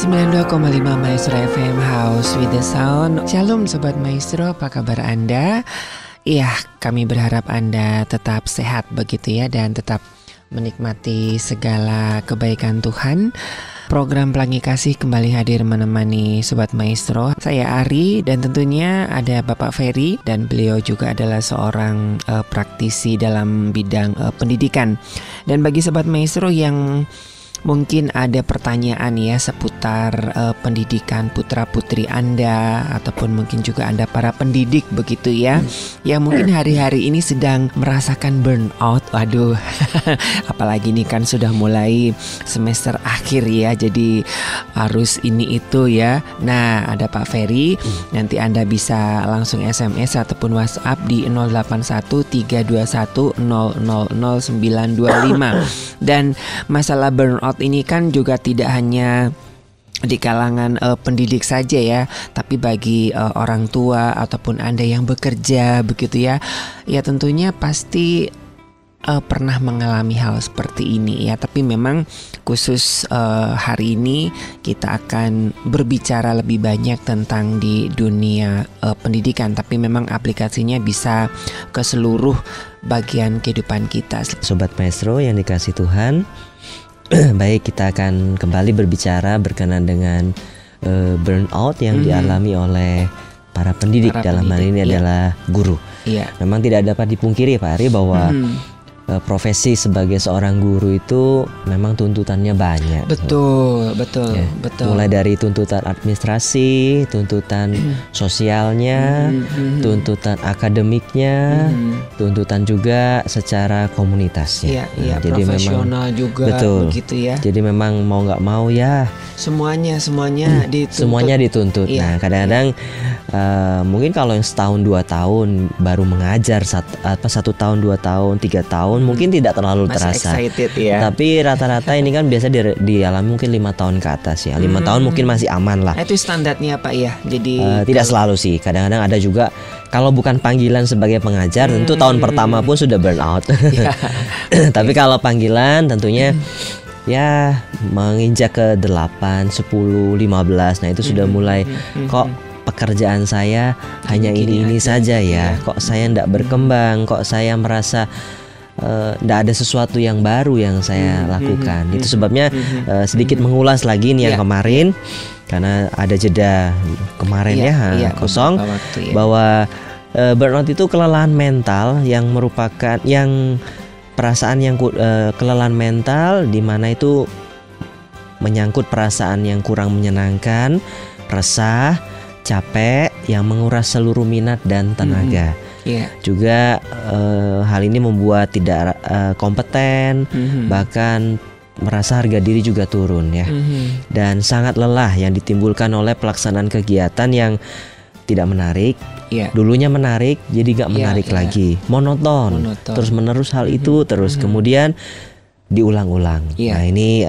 92,5 Maestro FM House with the Sound. Shalom Sobat Maestro, apa kabar Anda? Iya, kami berharap Anda tetap sehat begitu ya, dan tetap menikmati segala kebaikan Tuhan. Program Pelangi Kasih kembali hadir menemani Sobat Maestro. Saya Ari, dan tentunya ada Bapak Ferry, dan beliau juga adalah seorang praktisi dalam bidang pendidikan. Dan bagi Sobat Maestro yang mungkin ada pertanyaan ya seputar pendidikan putra-putri Anda, ataupun mungkin juga Anda para pendidik begitu ya, yang mungkin hari-hari ini sedang merasakan burnout. Waduh, apalagi ini kan sudah mulai semester akhir ya, jadi harus ini itu ya. Nah, ada Pak Ferry, nanti Anda bisa langsung SMS ataupun WhatsApp di 081321000925. Dan masalah burnout ini kan juga tidak hanya di kalangan pendidik saja ya, tapi bagi orang tua ataupun Anda yang bekerja begitu ya, ya tentunya pasti pernah mengalami hal seperti ini ya. Tapi memang khusus hari ini kita akan berbicara lebih banyak tentang di dunia pendidikan, tapi memang aplikasinya bisa ke seluruh bagian kehidupan kita. Sobat Maestro yang dikasih Tuhan, baik, kita akan kembali berbicara berkenaan dengan burnout yang dialami oleh para pendidik. Dalam hal ini adalah guru. Memang tidak dapat dipungkiri Pak Ari bahwa profesi sebagai seorang guru itu memang tuntutannya banyak. Betul. Mulai dari tuntutan administrasi, tuntutan sosialnya, tuntutan akademiknya, tuntutan juga secara komunitasnya. Jadi profesional memang, juga begitu ya. Jadi memang mau nggak mau ya semuanya dituntut. Semuanya dituntut. Nah, kadang-kadang mungkin kalau yang setahun 2 tahun baru mengajar, 1 tahun 2 tahun 3 tahun mungkin tidak terlalu terasa. Ya. Tapi rata-rata ini kan biasa dialami mungkin 5 tahun ke atas ya. 5 tahun mungkin masih aman lah. Itu standarnya Pak ya. Jadi tidak selalu sih. Kadang-kadang ada juga kalau bukan panggilan sebagai pengajar, tentu tahun pertama pun sudah burnout. Tapi kalau panggilan tentunya ya menginjak ke 8, 10, 15. Nah, itu sudah mulai kok pekerjaan saya hanya ini saja ya. Kok saya tidak berkembang, kok saya merasa tidak ada sesuatu yang baru yang saya lakukan. Itu sebabnya sedikit mengulas lagi nih yang kemarin, karena ada jeda kemarin kosong, bahwa burnout itu kelelahan mental yang merupakan perasaan yang kelelahan mental, di mana itu menyangkut perasaan yang kurang menyenangkan, resah, capek, yang menguras seluruh minat dan tenaga. Juga hal ini membuat tidak kompeten, bahkan merasa harga diri juga turun ya. Dan sangat lelah yang ditimbulkan oleh pelaksanaan kegiatan yang tidak menarik. Dulunya menarik, jadi gak menarik lagi. Monoton. Terus menerus hal itu terus kemudian diulang-ulang. Nah, ini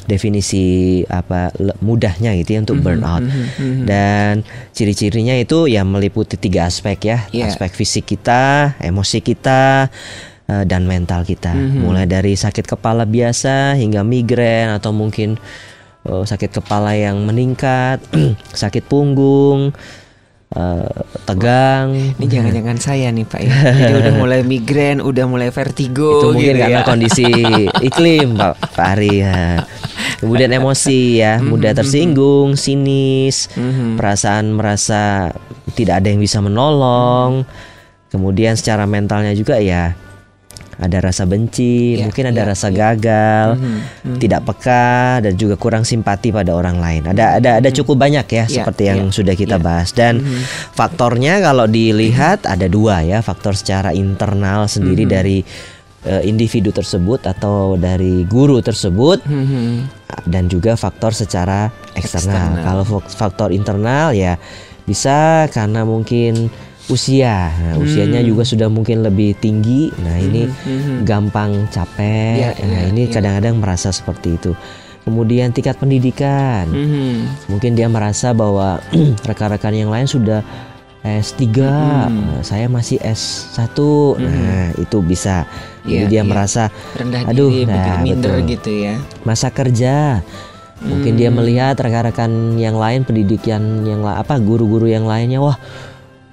definisi mudahnya gitu ya untuk burnout. Dan ciri-cirinya itu ya meliputi 3 aspek ya. Aspek fisik kita, emosi kita, dan mental kita. Mulai dari sakit kepala biasa hingga migrain, atau mungkin sakit kepala yang meningkat, sakit punggung, tegang. Ini jangan-jangan saya nih Pak ya. Jadi udah mulai migrain, udah mulai vertigo. Itu mungkin gitu karena kondisi iklim Pak Ari ya. Kemudian emosi ya, mudah tersinggung, sinis, perasaan merasa tidak ada yang bisa menolong. Kemudian secara mentalnya juga ya ada rasa benci, mungkin ada rasa gagal, tidak peka, dan juga kurang simpati pada orang lain. Ada cukup banyak ya, seperti yang sudah kita bahas. Dan faktornya kalau dilihat ada 2 ya, faktor secara internal sendiri dari individu tersebut atau dari guru tersebut, dan juga faktor secara eksternal. Kalau faktor internal ya bisa karena mungkin usia. Nah, usianya juga sudah mungkin lebih tinggi. Nah, ini gampang capek. Ini kadang-kadang merasa seperti itu. Kemudian tingkat pendidikan. Mungkin dia merasa bahwa rekan-rekan yang lain sudah S3, saya masih S1. Nah, itu bisa. Jadi dia merasa rendah aduh, diri, nah, minder betul. gitu ya. Masa kerja. Mungkin dia melihat rekan-rekan yang lain, pendidikan yang guru-guru yang lainnya, wah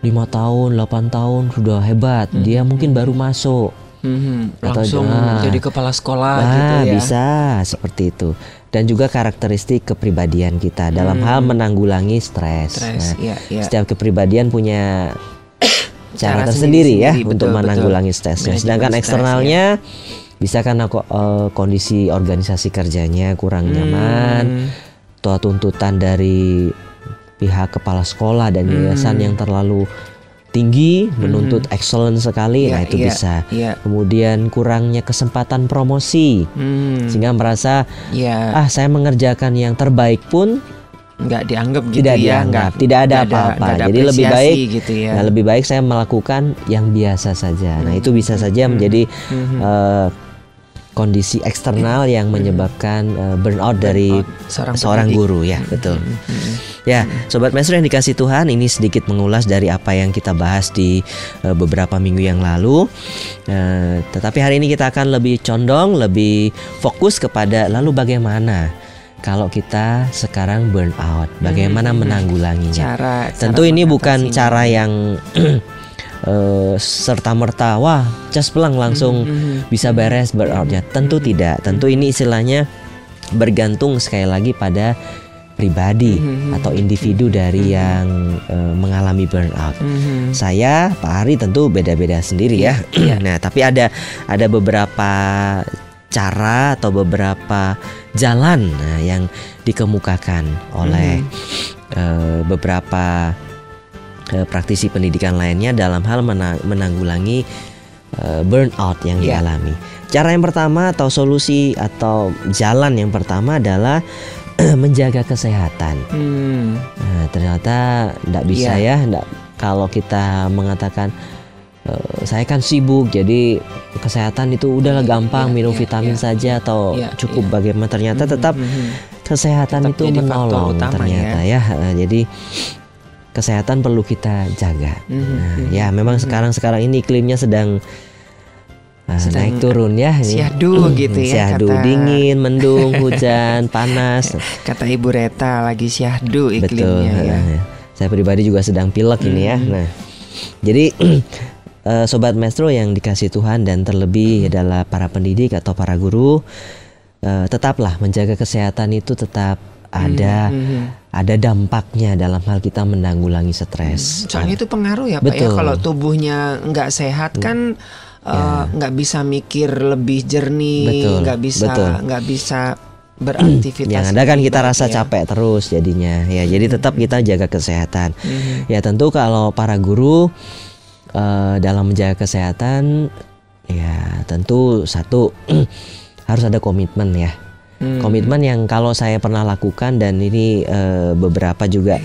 5 tahun, 8 tahun sudah hebat. Dia mungkin baru masuk. Langsung jadi kepala sekolah gitu ya. Bisa seperti itu. Dan juga karakteristik kepribadian kita dalam hal menanggulangi stres. Setiap kepribadian punya cara tersendiri ya untuk menanggulangi stresnya. Sedangkan eksternalnya bisa karena kondisi organisasi kerjanya kurang nyaman, atau tuntutan dari pihak kepala sekolah dan yayasan yang terlalu tinggi, menuntut excellent sekali, nah itu bisa. Kemudian kurangnya kesempatan promosi, sehingga merasa saya mengerjakan yang terbaik pun nggak dianggap gitu, tidak ada apa-apa. Jadi lebih baik gitu ya. Nah, lebih baik saya melakukan yang biasa saja. Nah itu bisa saja menjadi kondisi eksternal yang menyebabkan burnout dari seorang guru ya, betul. Ya, Sobat Maestro yang dikasih Tuhan, ini sedikit mengulas dari apa yang kita bahas di beberapa minggu yang lalu. Tetapi hari ini kita akan lebih condong, lebih fokus kepada lalu bagaimana kalau kita sekarang burnout, bagaimana menanggulanginya. Tentu ini bukan cara yang serta-merta wah cesplang langsung bisa beres burnoutnya. Tentu tidak. Tentu ini istilahnya bergantung sekali lagi pada pribadi atau individu dari yang mengalami burnout. Saya, Pak Ari tentu beda-beda sendiri ya. Nah, tapi ada beberapa cara atau beberapa jalan yang dikemukakan oleh beberapa praktisi pendidikan lainnya dalam hal menanggulangi burnout yang dialami. Cara yang pertama atau solusi atau jalan yang pertama adalah menjaga kesehatan. Nah, ternyata tidak bisa kalau kita mengatakan saya kan sibuk, jadi kesehatan itu udahlah gampang, minum vitamin saja atau cukup bagaimana. Ternyata tetap kesehatan itu menolong ternyata ya. Jadi kesehatan perlu kita jaga. Ya memang sekarang ini iklimnya sedang naik turun ya. Syahdu gitu ya. Syahdu, dingin, mendung, hujan, panas. Kata Ibu Reta lagi syahdu iklimnya. Betul. Ya. Saya pribadi juga sedang pilek ini ya. Nah, jadi Sobat Maestro yang dikasih Tuhan dan terlebih adalah para pendidik atau para guru, tetaplah menjaga kesehatan itu tetap ada dampaknya dalam hal kita menanggulangi stres. Soalnya itu pengaruh ya Pak ya, kalau tubuhnya nggak sehat kan nggak bisa mikir lebih jernih, nggak bisa beraktivitas. Yang ada kan kita rasa capek terus jadinya ya. Jadi tetap kita jaga kesehatan. Ya tentu kalau para guru dalam menjaga kesehatan ya tentu satu harus ada komitmen ya. Komitmen yang kalau saya pernah lakukan dan ini beberapa juga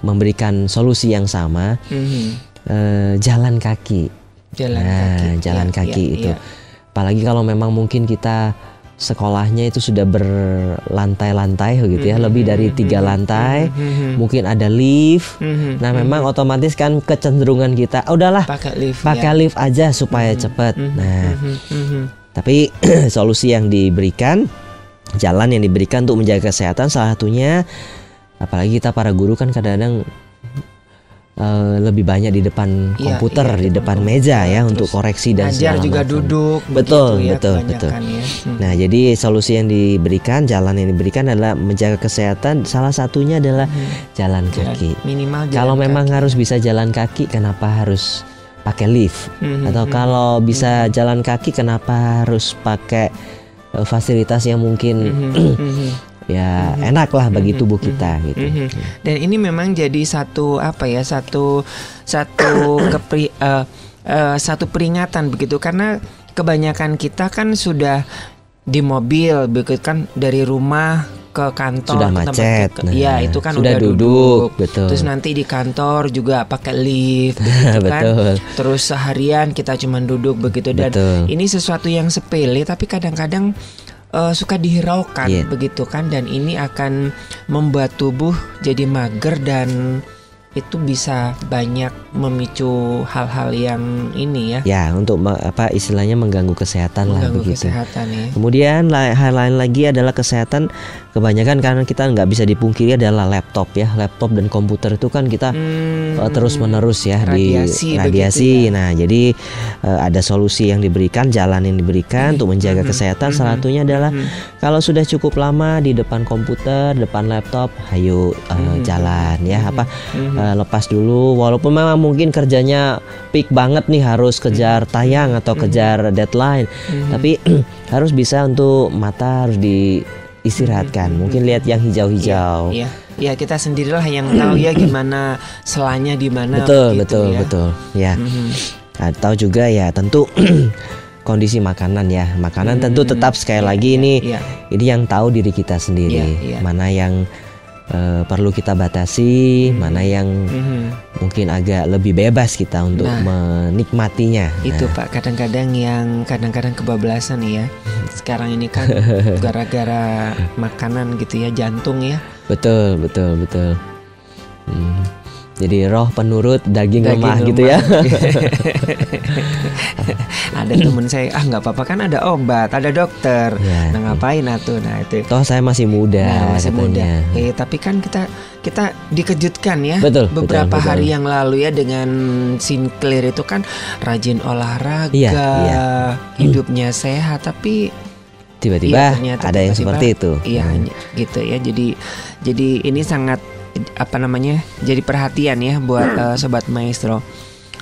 memberikan solusi yang sama. Jalan kaki. Jalan kaki itu. Apalagi kalau memang mungkin kita sekolahnya itu sudah berlantai-lantai gitu ya, lebih dari 3 lantai, mungkin ada lift. Nah memang otomatis kan kecenderungan kita udahlah pakai lift aja supaya cepat. Nah tapi solusi yang diberikan, jalan yang diberikan untuk menjaga kesehatan salah satunya, apalagi kita para guru kan kadang-kadang lebih banyak di depan komputer, di depan meja ya untuk koreksi dan segala macam. juga duduk. Betul. Nah, jadi solusi yang diberikan, jalan yang diberikan adalah menjaga kesehatan. Salah satunya adalah jalan kaki. Minimal jalan kalau memang kaki. harus bisa jalan kaki, kenapa harus pakai lift? Atau kalau bisa jalan kaki, kenapa harus pakai fasilitas yang mungkin ya enak lah bagi tubuh kita gitu. Dan ini memang jadi satu peringatan begitu, karena kebanyakan kita kan sudah di mobil begitu kan, dari rumah ke kantor sudah macet. Itu kan sudah udah duduk. Betul. Terus nanti di kantor juga pakai lift gitu kan. Terus seharian kita cuma duduk begitu, dan ini sesuatu yang sepele tapi kadang-kadang suka dihiraukan begitu kan, dan ini akan membuat tubuh jadi mager dan itu bisa banyak memicu hal-hal yang ini ya. Ya, untuk istilahnya mengganggu kesehatan lah begitu. Kesehatan ya. Kemudian hal lain lagi adalah kesehatan. Kebanyakan karena kita nggak bisa dipungkiri adalah laptop ya. Laptop dan komputer itu kan kita terus menerus ya radiasi, di radiasi. Ya. Nah, jadi ada solusi yang diberikan, jalan yang diberikan untuk menjaga kesehatan. Salah satunya adalah kalau sudah cukup lama di depan komputer, depan laptop, ayo jalan ya. Lepas dulu, walaupun memang mungkin kerjanya peak banget nih, harus kejar tayang atau kejar deadline, tapi harus bisa untuk mata harus diistirahatkan. Mungkin lihat yang hijau-hijau. Ya kita sendirilah yang tahu ya gimana selanya di mana. Betul. Ya. Atau juga ya tentu kondisi makanan ya. Makanan tentu tetap sekali lagi ini yang tahu diri kita sendiri. Mana yang perlu kita batasi, mana yang mungkin agak lebih bebas kita untuk menikmatinya. Itu Pak, kadang-kadang kebablasan ya. Sekarang ini kan gara-gara makanan gitu ya, jantung ya. Betul. Jadi roh penurut, daging lemah gitu ya. Ada temen saya, nggak apa-apa kan ada obat, ada dokter. Nah ngapain atuh? Nah itu. Toh saya masih muda. Tapi kan kita dikejutkan ya. Betul. Hari yang lalu ya dengan Sinclair itu kan rajin olahraga, hidupnya sehat, tapi tiba-tiba ada yang seperti itu. Iya, gitu ya. Jadi ini sangat jadi perhatian ya buat Sobat Maestro.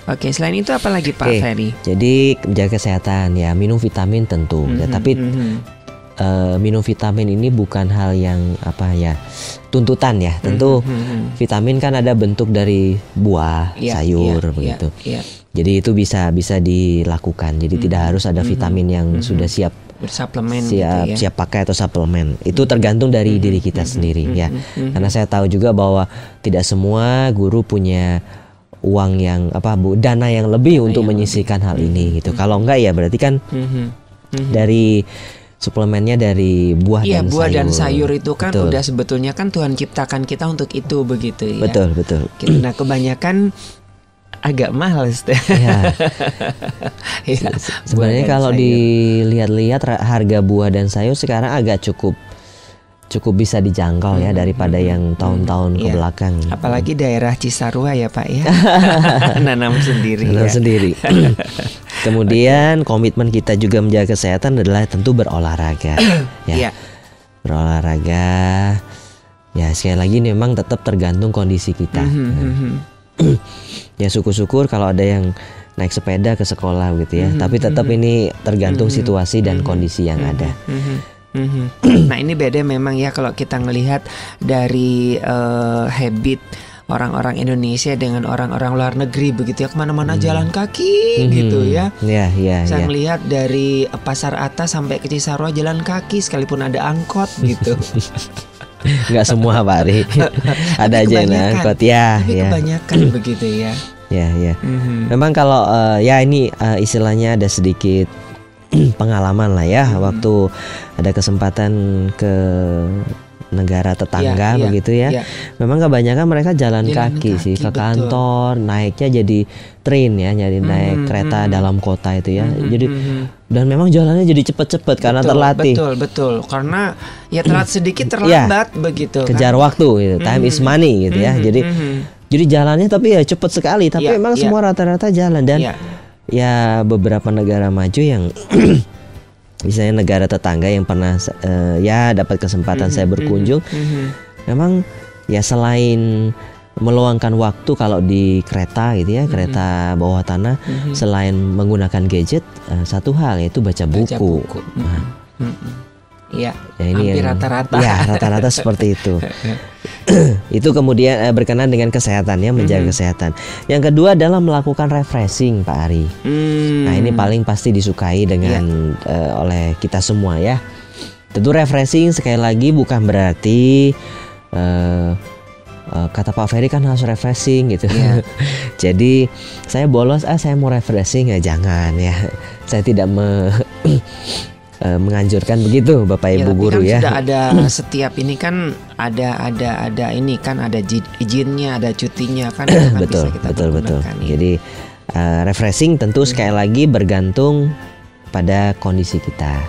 Oke, selain itu apa lagi Pak Ferry? Jadi menjaga kesehatan ya, minum vitamin tentu. Tapi minum vitamin ini bukan hal yang tuntutan ya. Tentu vitamin kan ada bentuk dari buah, sayur begitu. Jadi itu bisa dilakukan. Jadi tidak harus ada vitamin yang sudah siap bersuplemen siap pakai atau suplemen. Itu tergantung dari diri kita sendiri ya. Karena saya tahu juga bahwa tidak semua guru punya uang yang dana yang lebih untuk menyisihkan hal ini gitu. Kalau enggak ya berarti kan dari suplemennya dari buah dan sayur. Buah dan sayur itu kan udah sebetulnya kan Tuhan ciptakan kita untuk itu begitu ya. Betul. Nah, kebanyakan agak mahal sebenarnya kalau dilihat-lihat harga buah dan sayur sekarang agak cukup bisa dijangkau ya daripada yang tahun-tahun ke belakang. Apalagi daerah Cisarua ya Pak ya. Nanam sendiri. Kemudian komitmen kita juga menjaga kesehatan adalah tentu berolahraga ya. Berolahraga ya, sekali lagi memang tetap tergantung kondisi kita. Ya syukur-syukur kalau ada yang naik sepeda ke sekolah gitu ya. Tapi tetap ini tergantung situasi dan kondisi yang ada. Nah ini beda memang ya kalau kita ngelihat dari habit orang-orang Indonesia dengan orang-orang luar negeri begitu ya, kemana-mana jalan kaki gitu ya. Saya melihat dari pasar atas sampai ke Cisarua jalan kaki sekalipun ada angkot gitu. Nggak semua Pak Ari. Ada aja yang angkot tapi kebanyakan begitu ya. Memang kalau ini istilahnya ada sedikit pengalaman lah ya. Waktu ada kesempatan ke negara tetangga begitu ya. Memang kebanyakan mereka jalan kaki sih ke kantor, naiknya jadi train ya, jadi naik kereta dalam kota itu ya. Jadi dan memang jalannya jadi cepet-cepet karena terlatih. Betul. Karena ya telat sedikit terlambat begitu. Kejar waktu gitu. Time is money gitu ya. Jadi jalannya tapi ya cepet sekali. Tapi memang semua rata-rata jalan dan ya beberapa negara maju yang misalnya negara tetangga yang pernah dapat kesempatan saya berkunjung, memang ya selain meluangkan waktu kalau di kereta gitu ya, kereta bawah tanah, selain menggunakan gadget, satu hal yaitu baca buku. Iya, ini hampir rata-rata. Ya, rata-rata seperti itu. Itu kemudian berkenaan dengan kesehatan ya, menjaga kesehatan. Yang kedua adalah melakukan refreshing Pak Ari. Nah ini paling pasti disukai dengan oleh kita semua ya. Tentu refreshing sekali lagi bukan berarti kata Pak Ferry kan harus refreshing gitu. Jadi saya bolos saya mau refreshing ya jangan ya. Saya tidak menganjurkan begitu Bapak Ibu guru kan ya. Sudah ada setiap ini kan ada ini kan ada izinnya, ada cutinya kan, kan betul, bisa kita betul. ya. Jadi refreshing tentu sekali lagi bergantung pada kondisi kita.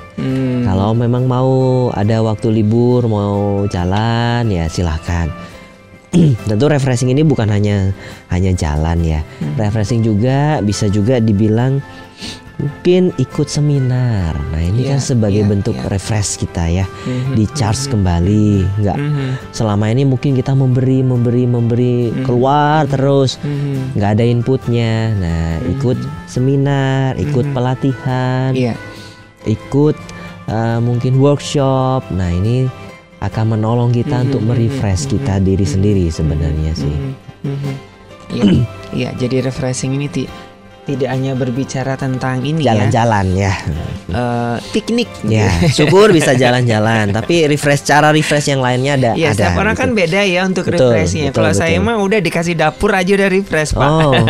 Kalau memang mau ada waktu libur, mau jalan ya silahkan. Tentu refreshing ini bukan hanya jalan ya. Refreshing juga bisa juga dibilang mungkin ikut seminar. Nah ini kan sebagai bentuk refresh kita ya, di charge kembali. Nggak selama ini mungkin kita memberi keluar terus, nggak ada inputnya. Nah ikut seminar, ikut pelatihan, ikut mungkin workshop. Nah ini akan menolong kita untuk merefresh kita diri sendiri sebenarnya sih. Iya, jadi refreshing ini tidak hanya berbicara tentang ini jalan-jalan ya, piknik ya, syukur bisa jalan-jalan, tapi cara refresh yang lainnya ada. Setiap orang kan beda ya untuk refreshnya. Kalau saya mah udah dikasih dapur aja udah refresh Pak. Oh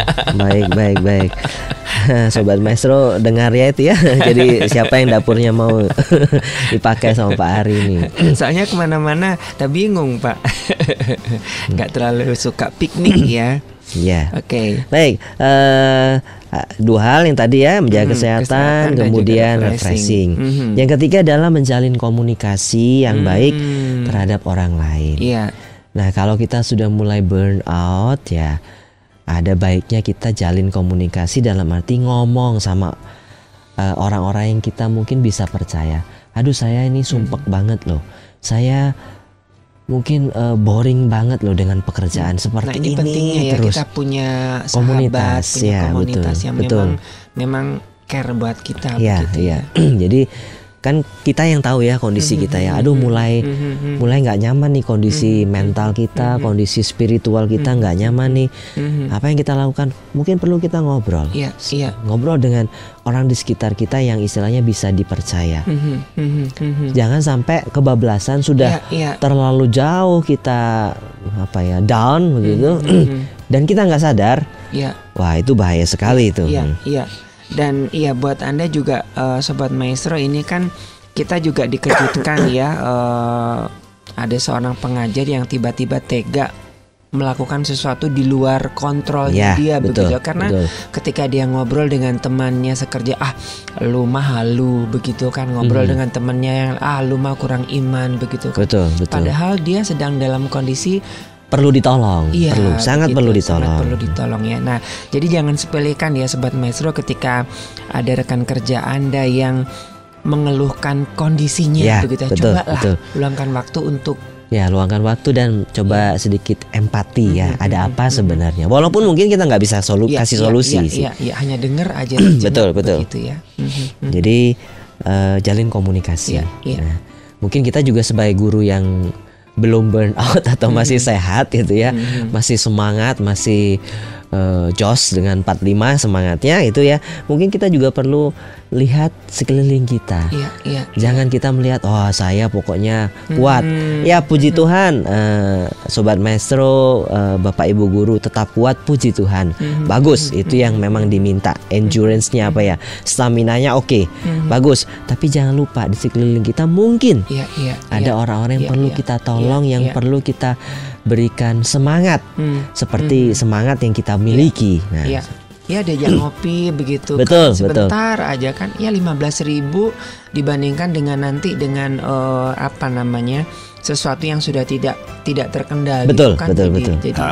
baik. Sobat Maestro dengar ya itu ya. Jadi siapa yang dapurnya mau dipakai sama Pak Ari ini? Soalnya kemana-mana tak bingung Pak. Nggak terlalu suka piknik ya. Iya. Oke. Baik. Dua hal yang tadi ya, menjaga kesehatan kemudian refreshing. Yang ketiga adalah menjalin komunikasi yang baik terhadap orang lain. Iya. Nah kalau kita sudah mulai burn out ya, ada baiknya kita jalin komunikasi dalam arti ngomong sama orang-orang yang kita mungkin bisa percaya. Aduh saya ini sumpek banget loh. Saya mungkin boring banget loh dengan pekerjaan seperti ini. Pentingnya ya terus kita punya sahabat, komunitas, punya komunitas yang betul. memang care buat kita. Iya. Jadi kan kita yang tahu ya kondisi kita ya. Aduh mulai nggak nyaman nih kondisi mental kita, kondisi spiritual kita nggak nyaman nih. Apa yang kita lakukan? Mungkin perlu kita ngobrol. Iya. Ngobrol dengan orang di sekitar kita yang istilahnya bisa dipercaya. Jangan sampai kebablasan sudah terlalu jauh kita down begitu dan kita nggak sadar. Wah itu bahaya sekali itu. Iya. Dan buat Anda juga Sobat Maestro, ini kan kita juga dikejutkan ya, ada seorang pengajar yang tiba-tiba tega melakukan sesuatu di luar kontrolnya dia begitu. Karena ketika dia ngobrol dengan temannya sekerja, lu mah halu begitu kan, ngobrol dengan temannya yang lu mah kurang iman begitu kan. Betul. Padahal dia sedang dalam kondisi perlu ditolong, sangat perlu ditolong ya. Nah, jadi jangan sepelekan ya Sobat Maestro ketika ada rekan kerja Anda yang mengeluhkan kondisinya begitu. Cobalah luangkan waktu untuk luangkan waktu dan coba sedikit empati ya. Ada apa sebenarnya? Walaupun mungkin kita nggak bisa kasih solusi sih. Iya, hanya dengar aja. betul. Begitu ya. Jadi jalin komunikasi. Nah, mungkin kita juga sebagai guru yang belum burn out atau masih sehat gitu ya, masih semangat, masih jos dengan 45 semangatnya itu ya, mungkin kita juga perlu lihat sekeliling kita. Jangan kita melihat saya pokoknya kuat. Ya puji Tuhan, Sobat Maestro, Bapak Ibu guru tetap kuat, puji Tuhan. Bagus, itu yang memang diminta. Endurance-nya staminanya oke. Bagus. Tapi jangan lupa di sekeliling kita mungkin ada orang-orang yang perlu kita tolong, yang perlu kita berikan semangat seperti semangat yang kita miliki. Nah, diajak ngopi begitu. Betul, sebentar aja kan. 15.000 dibandingkan dengan nanti dengan sesuatu yang sudah tidak terkendali. Betul.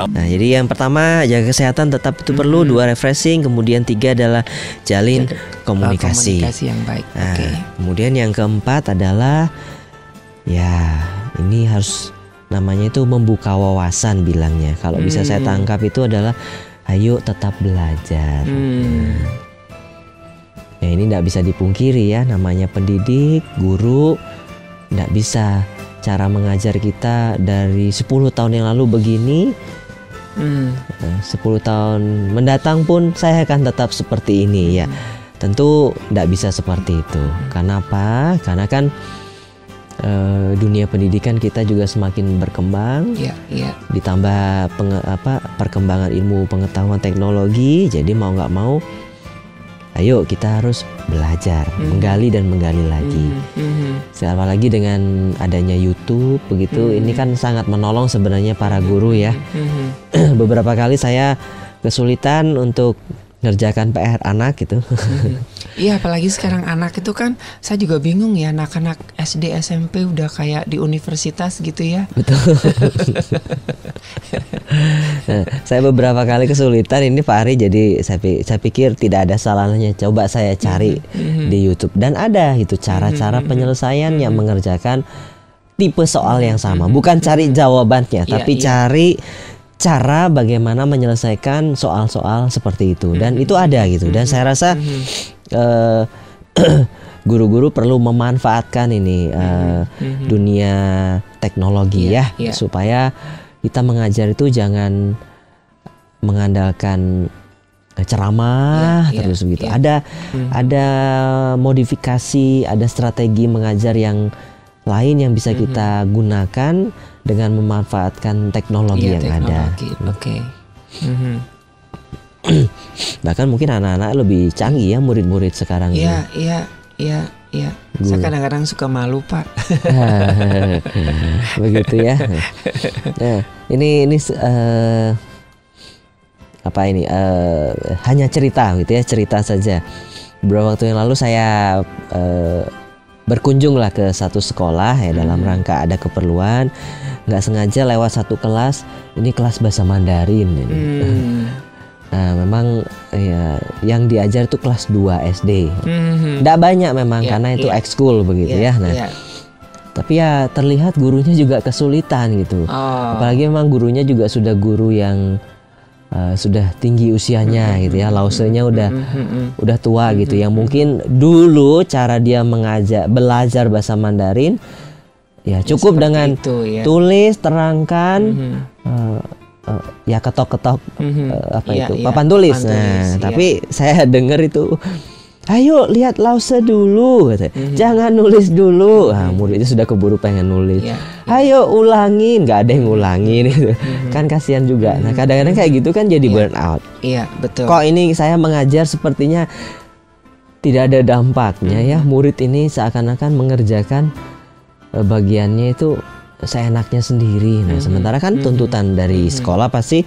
Nah, jadi yang pertama jaga kesehatan tetap itu perlu. 2 refreshing, kemudian 3 adalah jalin komunikasi yang baik. Nah, kemudian yang keempat adalah ini harus namanya itu membuka wawasan bilangnya. Kalau bisa saya tangkap itu adalah ayo tetap belajar. Ya ini tidak bisa dipungkiri ya, namanya pendidik, guru, tidak bisa cara mengajar kita dari 10 tahun yang lalu begini. 10 tahun mendatang pun saya akan tetap seperti ini ya. Tentu tidak bisa seperti itu. Kenapa? Karena kan dunia pendidikan kita juga semakin berkembang, ditambah perkembangan ilmu pengetahuan teknologi, jadi mau nggak mau ayo kita harus belajar, menggali dan menggali lagi. Apalagi dengan adanya YouTube begitu, ini kan sangat menolong sebenarnya para guru ya. Beberapa kali saya kesulitan untuk ngerjakan PR anak gitu. Iya, apalagi sekarang anak itu kan, saya juga bingung ya, anak-anak SD SMP udah kayak di universitas gitu ya. Betul. Nah, saya beberapa kali kesulitan ini Pak Ari, jadi saya pikir tidak ada salahnya coba saya cari di YouTube, dan ada itu cara-cara penyelesaian yang mengerjakan tipe soal yang sama, bukan cari jawabannya, tapi cari cara bagaimana menyelesaikan soal-soal seperti itu, dan itu ada gitu. Dan saya rasa guru-guru perlu memanfaatkan ini dunia teknologi supaya kita mengajar itu jangan mengandalkan ceramah terus begitu. Ada modifikasi, ada strategi mengajar yang lain yang bisa kita gunakan dengan memanfaatkan teknologi yang ada. Oke. Bahkan mungkin anak-anak lebih canggih ya, murid-murid sekarang. Iya. Saya kadang-kadang suka malu, Pak. Begitu ya. Nah, ini apa ini? Hanya cerita gitu ya, cerita saja. Beberapa waktu yang lalu saya berkunjung lah ke satu sekolah ya, dalam rangka ada keperluan, nggak sengaja lewat satu kelas, ini kelas bahasa Mandarin ini. Nah, memang ya yang diajar itu kelas 2 SD. Nggak banyak memang karena itu ekskul begitu ya. Nah, tapi ya terlihat gurunya juga kesulitan gitu. Apalagi memang gurunya juga sudah guru yang sudah tinggi usianya gitu ya, lausenya udah tua gitu, yang mungkin dulu cara dia belajar bahasa Mandarin ya cukup dengan tulis, terangkan, ya ketok-ketok papan tulis. Tapi saya dengar itu, ayo lihat lause dulu, jangan nulis dulu. Muridnya sudah keburu pengen nulis. Ayo ulangin, nggak ada yang ulangin gitu. Kan kasihan juga. Nah, kadang-kadang kayak gitu kan jadi burnout. Iya, betul. Kok ini saya mengajar sepertinya tidak ada dampaknya ya. Murid ini seakan-akan mengerjakan bagiannya itu seenaknya sendiri. Nah, sementara kan tuntutan dari sekolah pasti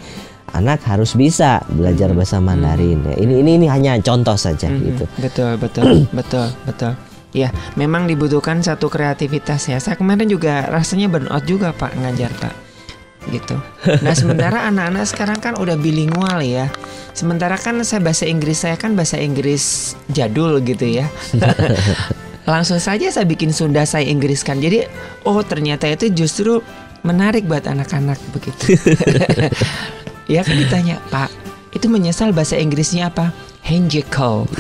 anak harus bisa belajar bahasa Mandarin. Ya, ini hanya contoh saja gitu. Betul. Ya, memang dibutuhkan satu kreativitas ya. Saya kemarin juga rasanya burnout juga, Pak, ngajar, Pak. Gitu. Nah, sementara anak-anak sekarang kan udah bilingual ya. Sementara kan bahasa Inggris saya kan bahasa Inggris jadul gitu ya. Langsung saja saya bikin Sunda saya Inggriskan. Jadi, ternyata itu justru menarik buat anak-anak begitu. Ya kan ditanya, Pak, itu menyesal bahasa Inggrisnya apa? Hanjakal.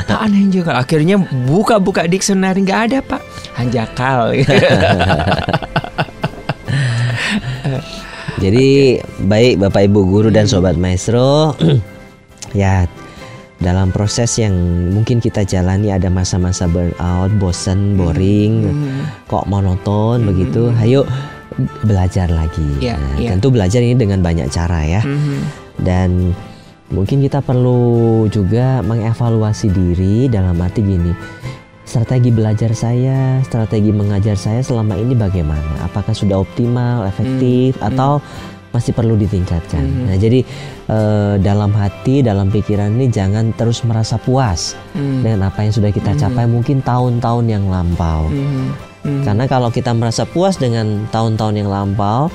Apaan hanjakal? Akhirnya buka dictionary, nggak ada, Pak. Hanjakal. Jadi baik Bapak Ibu guru dan Sobat Maestro, ya dalam proses yang mungkin kita jalani ada masa-masa burnout, bosen, boring, kok monoton begitu. Ayo belajar lagi. Tentu belajar ini dengan banyak cara ya. Dan mungkin kita perlu juga mengevaluasi diri dalam arti gini, strategi belajar saya, strategi mengajar saya selama ini bagaimana? Apakah sudah optimal, efektif, atau masih perlu ditingkatkan? Nah, jadi dalam hati, dalam pikiran ini jangan terus merasa puas dengan apa yang sudah kita capai mungkin tahun-tahun yang lampau. Karena kalau kita merasa puas dengan tahun-tahun yang lampau,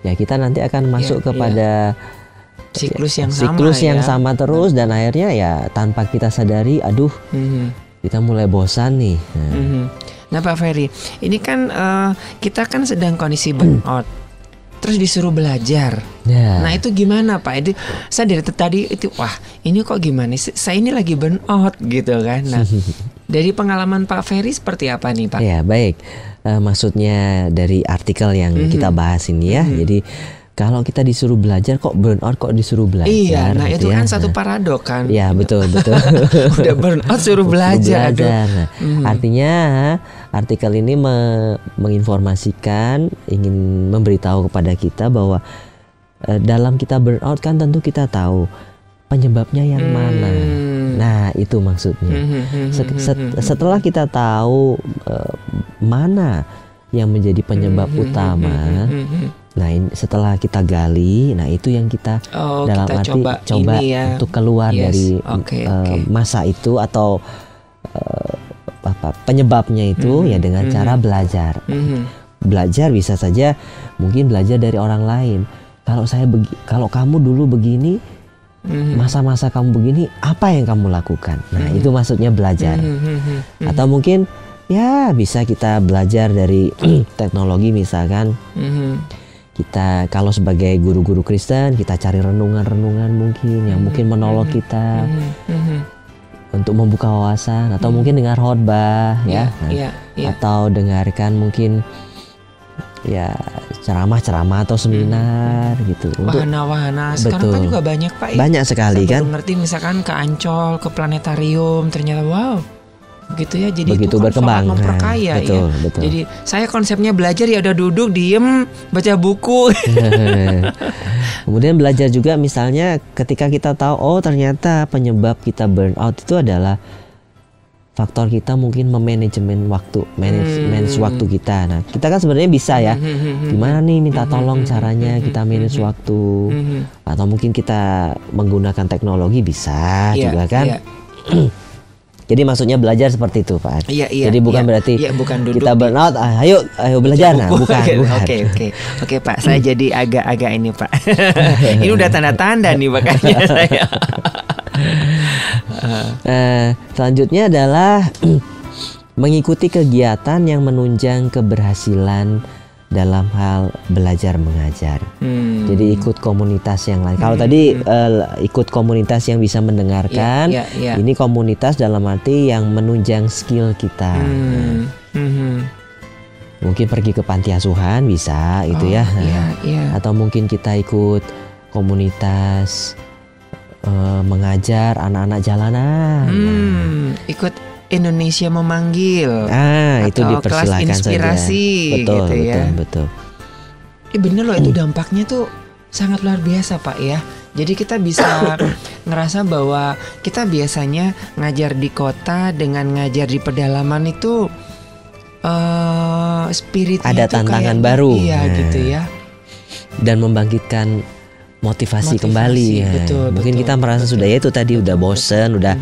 ya kita nanti akan masuk kepada siklus yang sama terus, dan akhirnya ya tanpa kita sadari, kita mulai bosan nih. Nah, Pak Ferry, ini kan kita kan sedang kondisi burnout, terus disuruh belajar. Nah, itu gimana, Pak? Itu saya dari tadi itu, wah ini kok gimana? Saya ini lagi burnout gitu kan. Nah, dari pengalaman Pak Ferry seperti apa nih, Pak? Ya baik, maksudnya dari artikel yang kita bahas ini ya. Jadi kalau kita disuruh belajar kok burnout, kok disuruh belajar? Iya, nah gitu itu kan satu paradok kan. Ya betul. Udah burnout suruh belajar. Nah, artinya artikel ini menginformasikan, ingin memberitahu kepada kita bahwa dalam kita burnout kan tentu kita tahu penyebabnya yang mana. Nah, itu maksudnya. Setelah kita tahu mana yang menjadi penyebab utama, nah ini setelah kita gali, nah itu yang kita dalam kita arti coba ya. untuk keluar dari masa itu atau penyebabnya itu ya dengan cara belajar. Belajar bisa saja mungkin belajar dari orang lain. Kalau kamu dulu begini, masa-masa kamu begini, apa yang kamu lakukan? Nah, itu maksudnya belajar. Atau mungkin ya bisa kita belajar dari teknologi, misalkan kita kalau sebagai guru-guru Kristen kita cari renungan-renungan mungkin yang mungkin menolong kita untuk membuka wawasan, atau mungkin dengar khotbah ya, atau dengarkan mungkin ya ceramah-ceramah atau seminar gitu. Wahana-wahana sekarang kan juga banyak Pak ya. Banyak sekali kan. Ngerti misalkan ke Ancol, ke planetarium, ternyata wow gitu ya. Jadi begitu itu kan berkembang, sangat memperkaya betul, ya. Betul. Jadi saya konsepnya belajar ya udah duduk diem baca buku. Kemudian belajar juga misalnya ketika kita tahu ternyata penyebab kita burnout itu adalah faktor kita mungkin memanajemen waktu, manage waktu kita. Nah, kita kan sebenarnya bisa ya. Gimana nih minta tolong caranya kita manage waktu. Atau mungkin kita menggunakan teknologi bisa juga kan. Jadi maksudnya belajar seperti itu, Pak. Jadi bukan berarti bukan duduk kita burnout, ayo belajar. Nah, bukan. Oke, Pak. Saya jadi agak ini, Pak. Ini udah tanda-tanda nih makanya saya. Selanjutnya adalah mengikuti kegiatan yang menunjang keberhasilan dalam hal belajar mengajar. Jadi ikut komunitas yang lain. Kalau tadi ikut komunitas yang bisa mendengarkan, ini komunitas dalam arti yang menunjang skill kita. Mungkin pergi ke panti asuhan bisa itu ya. Atau mungkin kita ikut komunitas mengajar anak-anak jalanan. Ikut Indonesia Memanggil. Itu dipersilakan kelas inspirasi saja. Betul, gitu ya. Betul. Bener loh, itu dampaknya tuh sangat luar biasa Pak ya. Jadi kita bisa ngerasa bahwa kita biasanya ngajar di kota dengan ngajar di pedalaman itu spiritnya ada tantangan baru. Gitu ya. Dan membangkitkan motivasi kembali ya. Mungkin kita merasa sudah ya itu tadi udah bosen, udah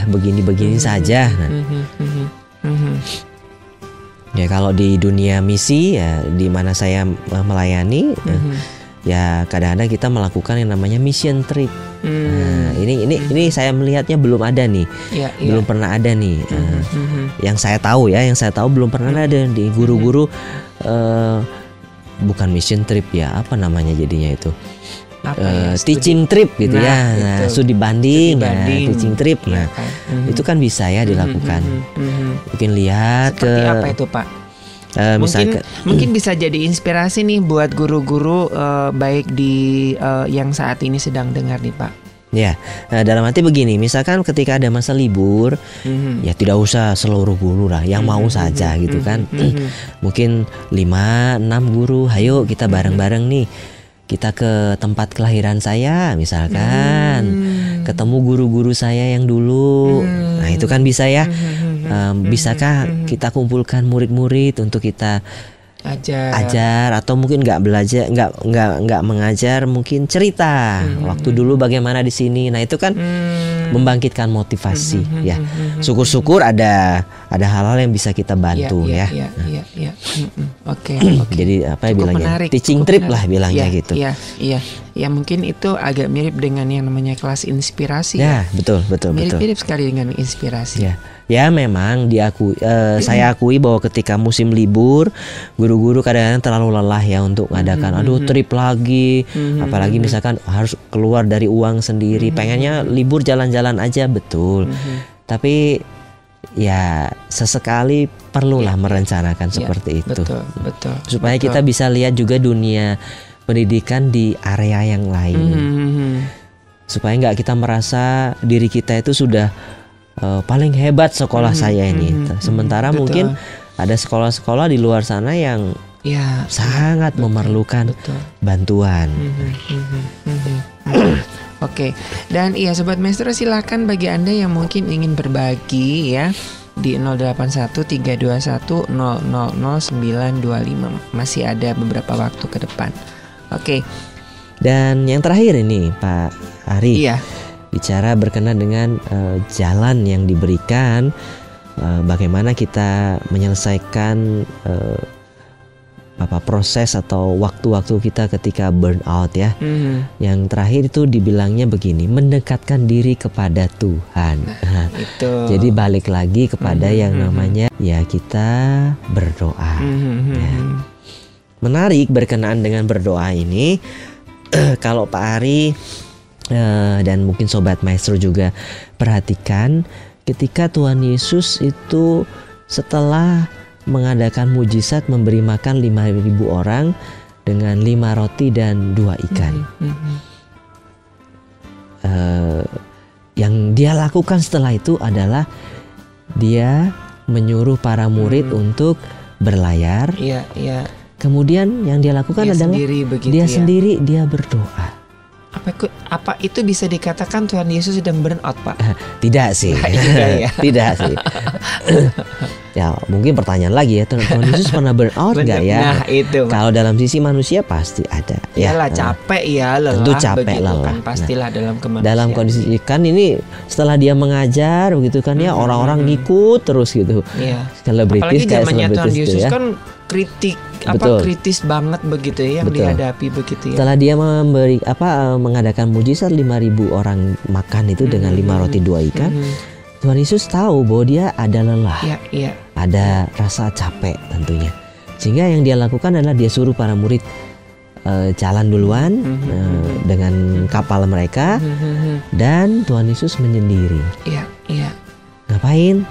begini-begini saja. Ya kalau di dunia misi ya di mana saya melayani ya kadang-kadang kita melakukan yang namanya mission trip. Nah, ini saya melihatnya belum ada nih. Belum pernah ada nih. Yang saya tahu belum pernah ada di guru-guru bukan mission trip ya, apa namanya jadinya itu? Teaching trip gitu ya. Nah, studi banding. Teaching trip. Nah, itu kan bisa ya dilakukan. Mungkin lihat seperti apa itu, Pak? Mungkin bisa jadi inspirasi nih buat guru-guru baik di yang saat ini sedang dengar nih, Pak. Ya, dalam arti begini, misalkan ketika ada masa libur, ya tidak usah seluruh guru lah, yang mau saja gitu kan. Mungkin 5-6 guru, ayo kita bareng-bareng nih. Kita ke tempat kelahiran saya misalkan, ketemu guru-guru saya yang dulu. Nah itu kan bisa ya. Bisakah kita kumpulkan murid-murid untuk kita ajar atau mungkin nggak belajar, nggak mengajar, mungkin cerita waktu dulu bagaimana di sini. Nah itu kan membangkitkan motivasi ya. Syukur-syukur ada hal-hal yang bisa kita bantu ya. Oke. Jadi apa ya bilangnya? Menarik, teaching trip lah bilangnya gitu. Ya mungkin itu agak mirip dengan yang namanya kelas inspirasi. Ya betul. Mirip sekali dengan inspirasi. Ya memang saya akui bahwa ketika musim libur guru-guru kadang-kadang terlalu lelah ya untuk mengadakan trip lagi, apalagi misalkan harus keluar dari uang sendiri, pengennya libur jalan-jalan aja betul. Tapi ya sesekali perlulah merencanakan seperti itu. Betul. Supaya kita bisa lihat juga dunia pendidikan di area yang lain. Supaya nggak kita merasa diri kita itu sudah paling hebat sekolah saya ini. Sementara mungkin ada sekolah-sekolah di luar sana yang Ya, sangat memerlukan betul. bantuan. Oke, dan iya Sobat Maestro, silakan bagi Anda yang mungkin ingin berbagi ya di 081321000925. Masih ada beberapa waktu ke depan. Oke. Dan yang terakhir ini Pak Ari, Iya. bicara berkenaan dengan jalan yang diberikan, bagaimana kita menyelesaikan proses atau waktu-waktu kita ketika burnout ya. Yang terakhir itu dibilangnya begini, mendekatkan diri kepada Tuhan. Itu. Jadi balik lagi kepada yang namanya ya kita berdoa. Ya. Menarik berkenaan dengan berdoa ini, kalau Pak Ari dan mungkin Sobat Maestro juga perhatikan, ketika Tuhan Yesus itu setelah mengadakan mujizat memberi makan 5.000 orang dengan 5 roti dan 2 ikan. Yang dia lakukan setelah itu adalah dia menyuruh para murid untuk berlayar. Iya, iya. Kemudian yang dia lakukan Dia adalah sendiri begitu dia ya? sendiri dia berdoa. Apa itu bisa dikatakan Tuhan Yesus sedang burnout, Pak? Tidak sih. Tidak ya. Tidak sih. Ya mungkin pertanyaan lagi ya, Tuhan Yesus pernah burnout nggak ya? Nah itu Pak. Kalau dalam sisi manusia pasti ada. Iyalah capek ya, lelah. Tentu capek, begitu lelah. kan, pastilah dalam kemanusiaan. Dalam kondisi kan ini setelah dia mengajar begitu kan ya, orang-orang ngikut terus gitu. Iya. Selebritis Apalagi kayak zamannya Tuhan selebritis Yesus itu ya. kan Betul. kritis banget begitu ya yang Betul. dihadapi begitu ya. Setelah dia mengadakan mujizat 5.000 orang makan itu dengan 5 roti 2 ikan, Tuhan Yesus tahu bahwa dia ada lelah, Iya. ada rasa capek tentunya. Sehingga yang dia lakukan adalah dia suruh para murid jalan duluan dengan kapal mereka, dan Tuhan Yesus menyendiri. Iya. Ngapain?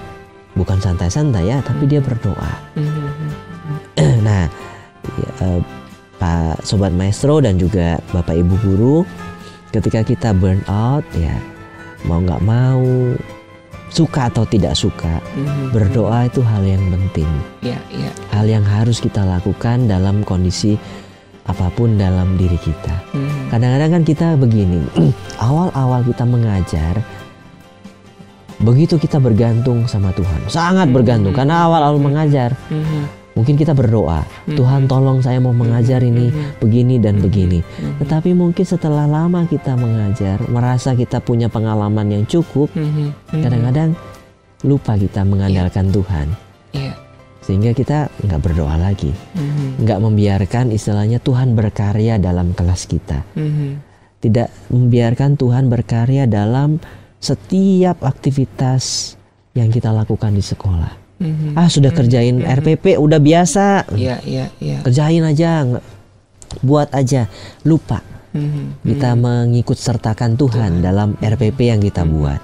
Bukan santai-santai ya, tapi dia berdoa. Nah, Pak Sobat Maestro dan juga Bapak Ibu Guru, ketika kita burn out ya, mau nggak mau, suka atau tidak suka, berdoa itu hal yang penting. Iya. Hal yang harus kita lakukan dalam kondisi apapun dalam diri kita. Kadang-kadang kan kita begini, awal-awal kita mengajar, begitu kita bergantung sama Tuhan, sangat bergantung, karena awal-awal mengajar, mungkin kita berdoa, Tuhan tolong saya mau mengajar ini begini dan begini. Tetapi mungkin setelah lama kita mengajar, merasa kita punya pengalaman yang cukup, kadang-kadang lupa kita mengandalkan Tuhan. Iya. Sehingga kita nggak berdoa lagi, nggak membiarkan istilahnya Tuhan berkarya dalam kelas kita, tidak membiarkan Tuhan berkarya dalam setiap aktivitas yang kita lakukan di sekolah. Sudah kerjain RPP udah biasa, Iya. kerjain aja, buat aja, lupa kita mengikut sertakan Tuhan dalam RPP yang kita buat.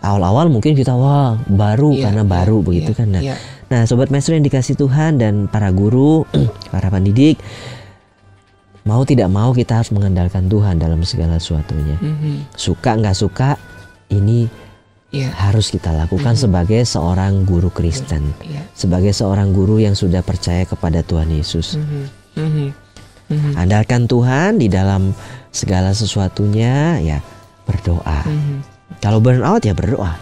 Awal-awal mungkin kita baru karena baru begitu kan. Nah, Sobat Maestro yang dikasih Tuhan dan para guru, para pendidik, mau tidak mau kita harus mengandalkan Tuhan dalam segala sesuatunya. Suka nggak suka, ini harus kita lakukan sebagai seorang guru Kristen, sebagai seorang guru yang sudah percaya kepada Tuhan Yesus. Andalkan Tuhan di dalam segala sesuatunya, ya berdoa. Kalau burnout ya berdoa.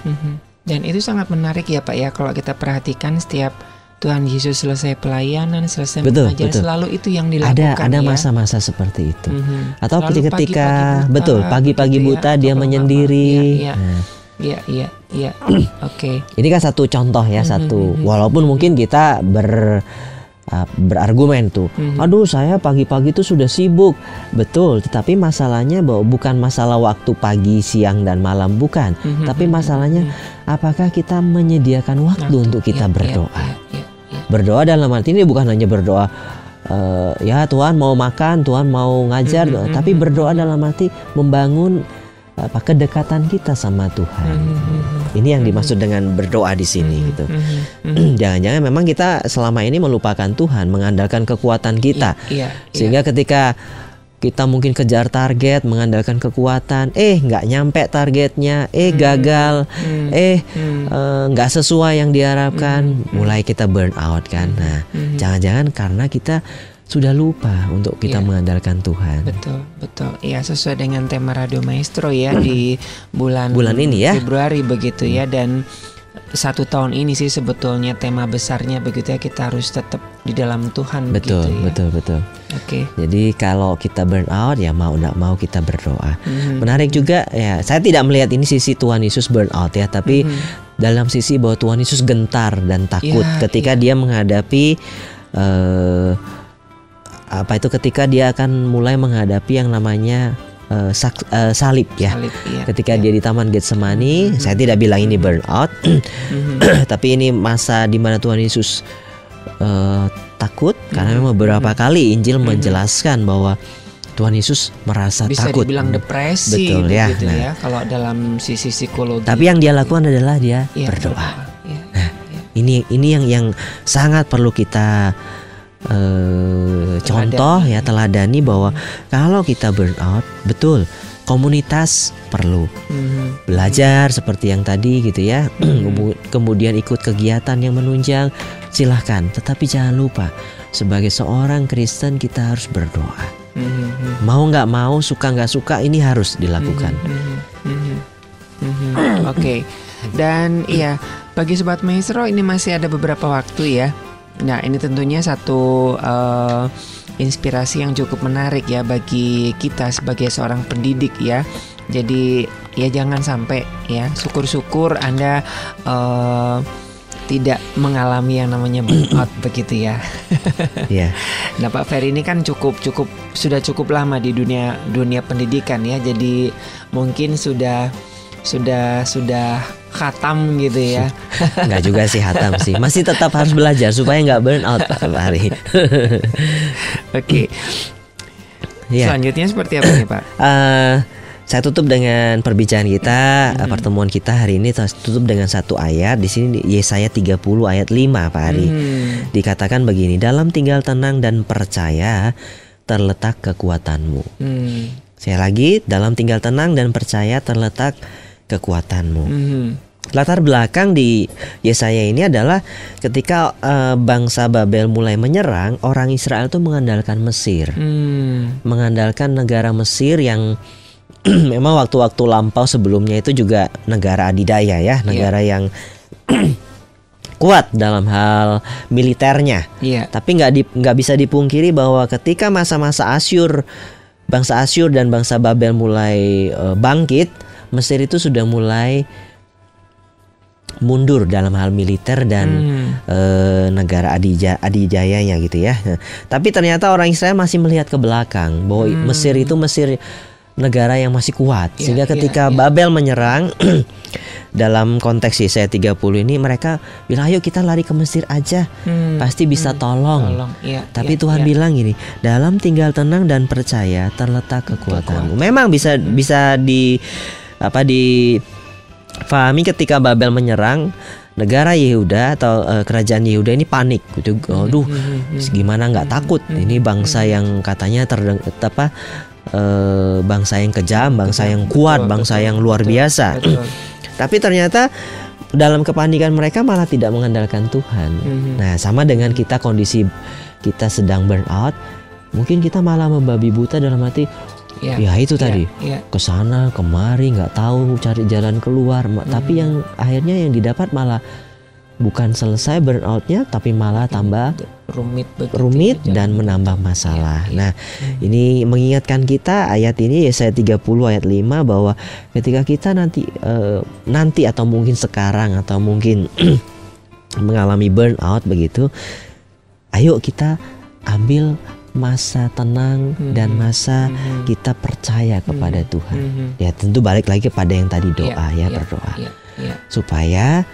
Dan itu sangat menarik ya Pak ya, kalau kita perhatikan setiap Tuhan Yesus selesai pelayanan, selesai mengajar, selalu itu yang dilakukan. Ada masa-masa seperti itu. Atau ketika pagi-pagi buta dia menyendiri. Iya. Oke. Ini kan satu contoh ya, walaupun mungkin kita berargumen tuh, aduh saya pagi-pagi itu sudah sibuk, betul, tetapi masalahnya bahwa bukan masalah waktu pagi, siang dan malam, bukan, tapi masalahnya apakah kita menyediakan waktu untuk kita berdoa. Berdoa dalam arti ini bukan hanya berdoa ya Tuhan mau makan, Tuhan mau ngajar, tapi berdoa dalam arti membangun kedekatan kita sama Tuhan. Ini yang dimaksud dengan berdoa di sini gitu. Jangan-jangan memang kita selama ini melupakan Tuhan, mengandalkan kekuatan kita. Sehingga ketika kita mungkin kejar target, mengandalkan kekuatan, nggak nyampe targetnya, gagal, nggak sesuai yang diharapkan, mulai kita burn out kan. Nah, jangan-jangan karena kita sudah lupa untuk kita mengandalkan Tuhan. Betul. Iya, sesuai dengan tema Radio Maestro ya di bulan ini ya, Februari begitu ya, dan 1 tahun ini sih sebetulnya tema besarnya begitu ya, kita harus tetap di dalam Tuhan. Betul. Oke. Jadi kalau kita burn out ya mau nggak mau kita berdoa. Menarik juga ya, saya tidak melihat ini sisi Tuhan Yesus burn out ya, tapi dalam sisi bahwa Tuhan Yesus gentar dan takut ketika dia menghadapi ketika dia akan mulai menghadapi yang namanya salib ya. Ketika dia di Taman Getsemani, saya tidak bilang ini burnout, tapi ini masa di mana Tuhan Yesus takut karena memang beberapa kali Injil menjelaskan bahwa Tuhan Yesus merasa bisa takut. Bisa dibilang depresi. Betul ya. Gitu ya, kalau dalam sisi psikologi. Tapi yang dia lakukan adalah dia berdoa. Ini yang sangat perlu kita contoh ya, teladani bahwa kalau kita burn out, betul komunitas perlu belajar seperti yang tadi gitu ya, kemudian ikut kegiatan yang menunjang, silahkan, tetapi jangan lupa sebagai seorang Kristen kita harus berdoa. Mau nggak mau, suka nggak suka, ini harus dilakukan. Oke. Dan iya, bagi Sobat Maestro ini masih ada beberapa waktu ya. Nah, ini tentunya satu inspirasi yang cukup menarik ya bagi kita sebagai seorang pendidik ya. Jadi ya jangan sampai ya, syukur-syukur Anda tidak mengalami yang namanya burnout begitu ya. Nah, Pak Ferry ini kan sudah cukup lama di dunia pendidikan ya. Jadi mungkin sudah khatam gitu ya. Enggak juga sih khatam sih, masih tetap harus belajar supaya nggak burn out Pak Hari. Oke. Selanjutnya seperti apa nih Pak? Saya tutup dengan perbincangan kita, pertemuan kita hari ini tutup dengan satu ayat di sini, Yesaya 30 ayat 5 Pak Hari. Dikatakan begini, dalam tinggal tenang dan percaya terletak kekuatanmu. Saya lagi, dalam tinggal tenang dan percaya terletak kekuatanmu. Latar belakang di Yesaya ini adalah ketika bangsa Babel mulai menyerang, orang Israel itu mengandalkan Mesir, mengandalkan negara Mesir yang memang waktu-waktu lampau sebelumnya itu juga negara adidaya ya, negara yang kuat dalam hal militernya. Tapi nggak bisa dipungkiri bahwa ketika masa-masa bangsa Asyur dan bangsa Babel mulai bangkit, Mesir itu sudah mulai mundur dalam hal militer dan negara adijayanya gitu ya. Tapi ternyata orang Israel masih melihat ke belakang bahwa Mesir negara yang masih kuat, sehingga ketika Babel menyerang dalam konteks Yesaya 30 ini, mereka bilang ayo kita lari ke Mesir aja, pasti bisa tolong. Tapi Tuhan bilang gini, dalam tinggal tenang dan percaya terletak kekuatanmu. Memang bisa difahami ketika Babel menyerang negara Yehuda atau kerajaan Yehuda ini panik gitu. Aduh, gimana nggak takut? Ini bangsa yang katanya bangsa yang kejam, bangsa yang kuat, bangsa yang luar biasa. Tapi ternyata dalam kepanikan mereka malah tidak mengandalkan Tuhan. Nah, sama dengan kita, kondisi kita sedang burn out, mungkin kita malah membabi buta dalam arti tadi kesana kemari nggak tahu cari jalan keluar. Tapi yang akhirnya yang didapat malah bukan selesai burnoutnya, tapi malah tambah rumit dan menambah masalah. Nah, ini mengingatkan kita ayat ini Yesaya 30 ayat 5 bahwa ketika kita nanti atau mungkin sekarang atau mungkin mengalami burnout begitu, ayo kita ambil masa tenang dan masa kita percaya kepada Tuhan. Ya tentu balik lagi kepada yang tadi doa berdoa supaya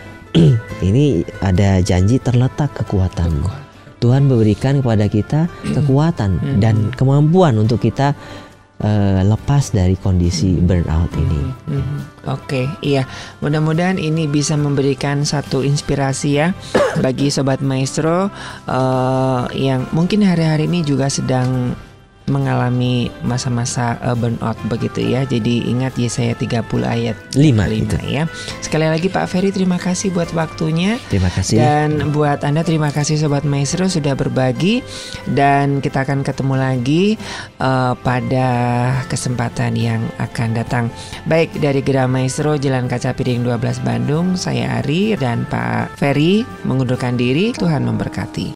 ini ada janji terletak kekuatanmu. Tuhan memberikan kepada kita kekuatan dan kemampuan untuk kita lepas dari kondisi burnout ini. Oke, iya. Mudah-mudahan ini bisa memberikan satu inspirasi ya bagi Sobat Maestro yang mungkin hari-hari ini juga sedang mengalami masa-masa burnout begitu ya. Jadi ingat Yesaya 30 ayat 5 itu. ya. Sekali lagi Pak Ferry, terima kasih buat waktunya. Terima kasih. Dan buat Anda terima kasih Sobat Maestro sudah berbagi. Dan kita akan ketemu lagi pada kesempatan yang akan datang. Baik, dari Gera Maestro Jalan Kaca Piring 12 Bandung, saya Ari dan Pak Ferry mengundurkan diri. Tuhan memberkati.